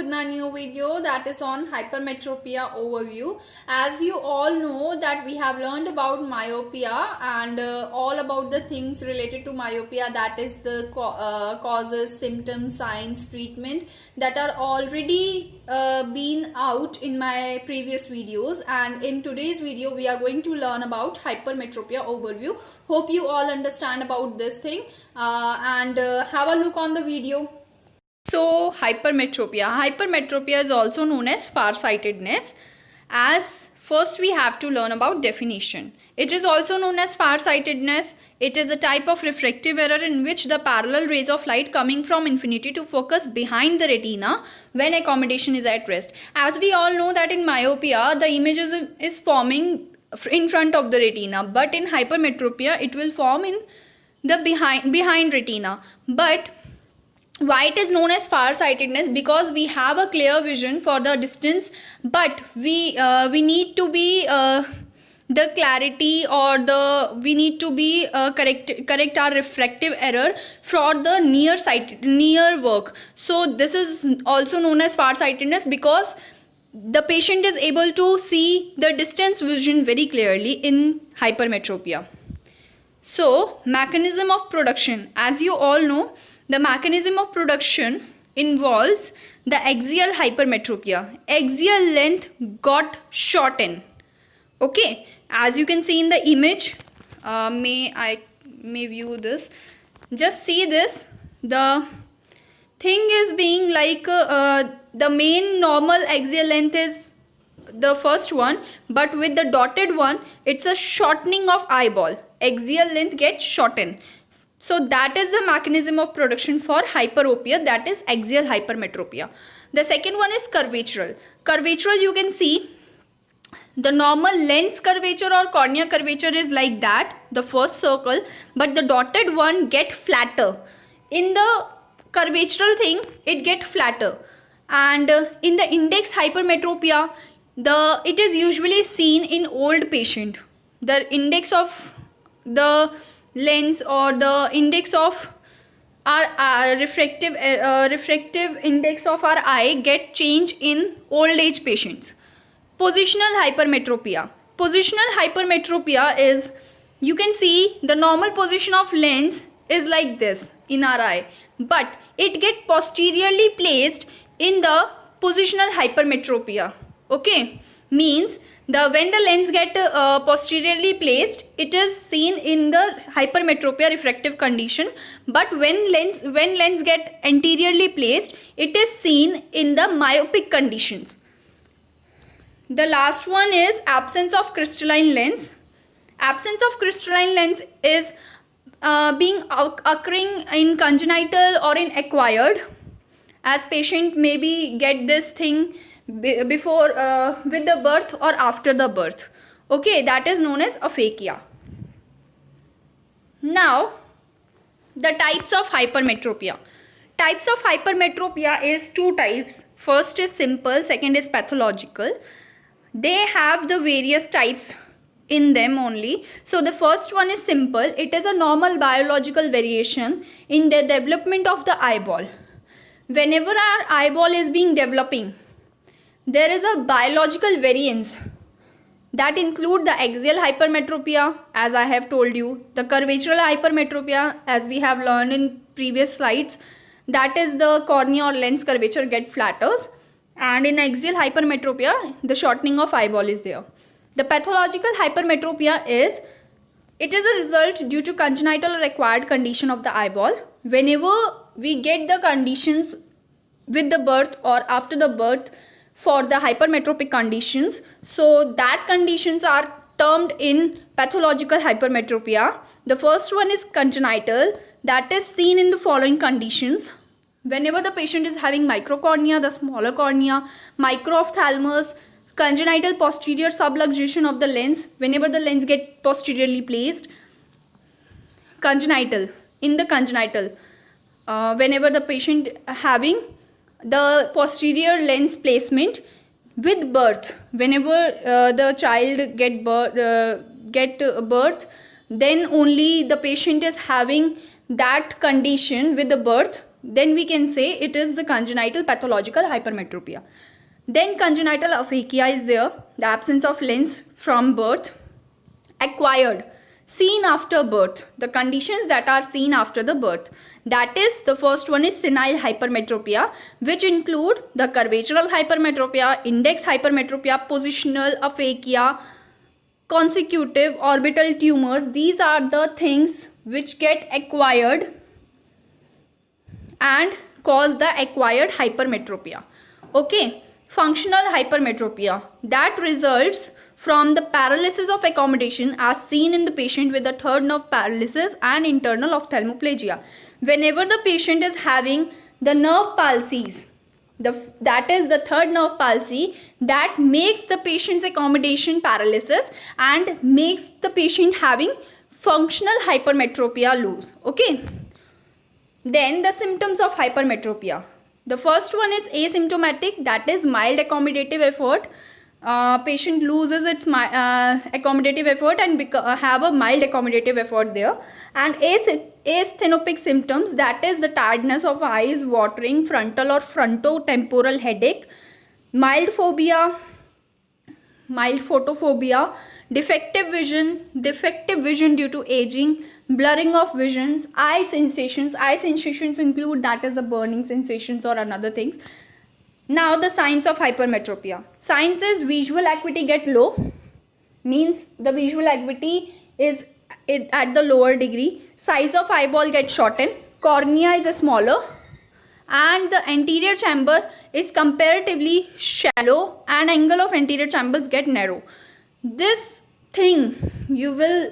with my new video that is on hypermetropia overview. As you all know that we have learned about myopia and all about the things related to myopia, that is the causes, symptoms, signs, treatment that are already been out in my previous videos, and in today's video we are going to learn about hypermetropia overview. Hope you all understand about this thing and have a look on the video. So hypermetropia is also known as farsightedness. As first we have to learn about definition. It is also known as farsightedness. It is a type of refractive error in which the parallel rays of light coming from infinity to focus behind the retina when accommodation is at rest. As we all know that in myopia the image is forming in front of the retina, but in hypermetropia it will form in the behind retina. But why it is known as farsightedness? Because we have a clear vision for the distance, but we need to be the clarity, or we need to be correct our refractive error for the near work. So this is also known as farsightedness because the patient is able to see the distance vision very clearly in hypermetropia. So mechanism of production, as you all know, the mechanism of production involves the axial hypermetropia. Axial length got shortened. Okay, as you can see in the image, may view this. Just see this. The thing is being like the main normal axial length is the first one, but with the dotted one, it's a shortening of eyeball. Axial length gets shortened. So that is the mechanism of production for hyperopia, that is axial hypermetropia. The second one is curvatural. Curvatural, you can see the normal lens curvature or cornea curvature is like that, the first circle, but the dotted one get flatter. In the curvatural thing, it get flatter. And in the index hypermetropia, it is usually seen in old patient. The index of the lens or the index of our refractive index of our eye get changed in old age patients. Positional hypermetropia. Positional hypermetropia is, you can see the normal position of lens is like this in our eye, but it get posteriorly placed in the positional hypermetropia. Okay, means when the lens get posteriorly placed, it is seen in the hypermetropia refractive condition, but when lens get anteriorly placed, it is seen in the myopic conditions. The last one is absence of crystalline lens. Absence of crystalline lens is occurring in congenital or in acquired, as patient maybe get this thing before with the birth or after the birth. Okay, that is known as aphakia. Now the types of hypermetropia. Types of hypermetropia is two types. First is simple, second is pathological. They have the various types in them only. So the first one is simple. It is a normal biological variation in the development of the eyeball. Whenever our eyeball is being developing, there is a biological variance that include the axial hypermetropia, as I have told you, the curvatural hypermetropia, as we have learned in previous slides, that is the cornea or lens curvature get flatters, and in axial hypermetropia the shortening of eyeball is there. The pathological hypermetropia is, it is a result due to congenital or acquired condition of the eyeball. Whenever we get the conditions with the birth or after the birth for the hypermetropic conditions, so that conditions are termed in pathological hypermetropia. The first one is congenital, that is seen in the following conditions. Whenever the patient is having microcornea, the smaller cornea, microophthalmos, congenital posterior subluxation of the lens, whenever the lens get posteriorly placed, congenital, in the congenital, whenever the patient having the posterior lens placement with birth, whenever the child get birth, then only the patient is having that condition with the birth, then we can say it is the congenital pathological hypermetropia. Then congenital aphakia is there, the absence of lens from birth. Acquired, seen after birth, the conditions that are seen after the birth. That is, the first one is senile hypermetropia, which include the curvatural hypermetropia, index hypermetropia, positional aphakia, consecutive orbital tumors. These are the things which get acquired and cause the acquired hypermetropia. Okay, functional hypermetropia, that results from the paralysis of accommodation as seen in the patient with the third nerve paralysis and internal ophthalmoplegia. Whenever the patient is having the nerve palsies, that is the third nerve palsy, that makes the patient's accommodation paralysis and makes the patient having functional hypermetropia loose. Okay. Then the symptoms of hypermetropia. The first one is asymptomatic, that is mild accommodative effort. Patient loses its accommodative effort and have a mild accommodative effort there. And asthenopic symptoms, that is the tiredness of eyes, watering, frontal or frontotemporal headache, mild phobia, mild photophobia, defective vision due to aging, blurring of visions, eye sensations include, that is the burning sensations or another things. Now the signs of hypermetropia. Signs is visual acuity get low, means the visual acuity is at the lower degree. Size of eyeball gets shortened, cornea is smaller, and the anterior chamber is comparatively shallow and angle of anterior chambers get narrow. This thing you will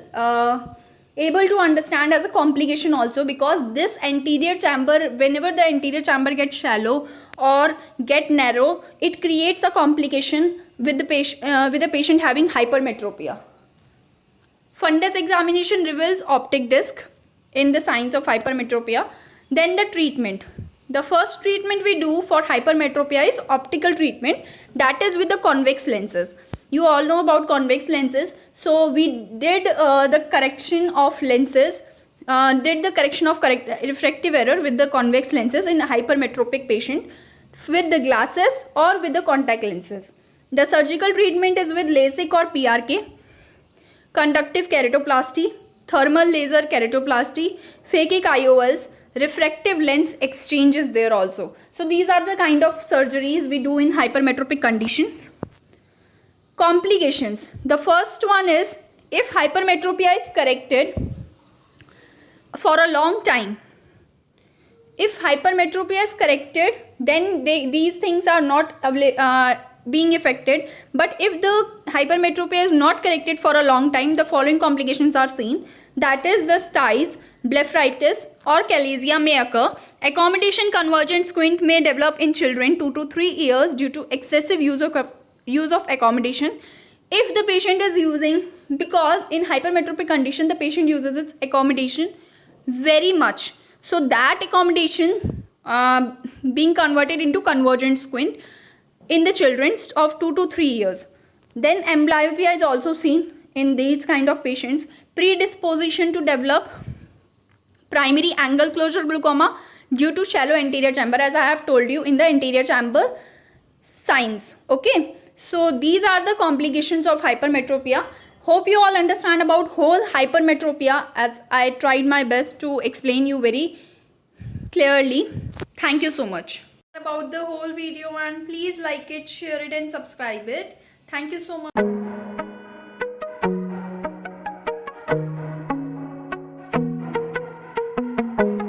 able to understand as a complication also, because this anterior chamber, whenever the anterior chamber gets shallow or get narrow, it creates a complication with the patient having hypermetropia. Fundus examination reveals optic disc in the signs of hypermetropia. Then the treatment. The first treatment we do for hypermetropia is optical treatment, that is with the convex lenses. You all know about convex lenses. So we did the correction of lenses, refractive error with the convex lenses in a hypermetropic patient with the glasses or with the contact lenses. The surgical treatment is with LASIK or PRK, conductive keratoplasty, thermal laser keratoplasty, phakic IOLs, refractive lens exchange is there also. So these are the kind of surgeries we do in hypermetropic conditions. Complications. The first one is, if hypermetropia is corrected for a long time, then these things are not being affected. But if the hypermetropia is not corrected for a long time, the following complications are seen. That is, the styes, blepharitis or chalasia may occur. Accommodation convergent squint may develop in children 2 to 3 years due to excessive use of accommodation. If the patient is using, because in hypermetropic condition the patient uses its accommodation very much, so that accommodation being converted into convergent squint in the children of 2 to 3 years. Then amblyopia is also seen in these kind of patients. Predisposition to develop primary angle closure glaucoma due to shallow anterior chamber, as I have told you in the anterior chamber signs. Okay, so these are the complications of hypermetropia. Hope you all understand about whole hypermetropia, as I tried my best to explain you very clearly. Thank you so much. About the whole video, and please like it, share it and subscribe it. Thank you so much.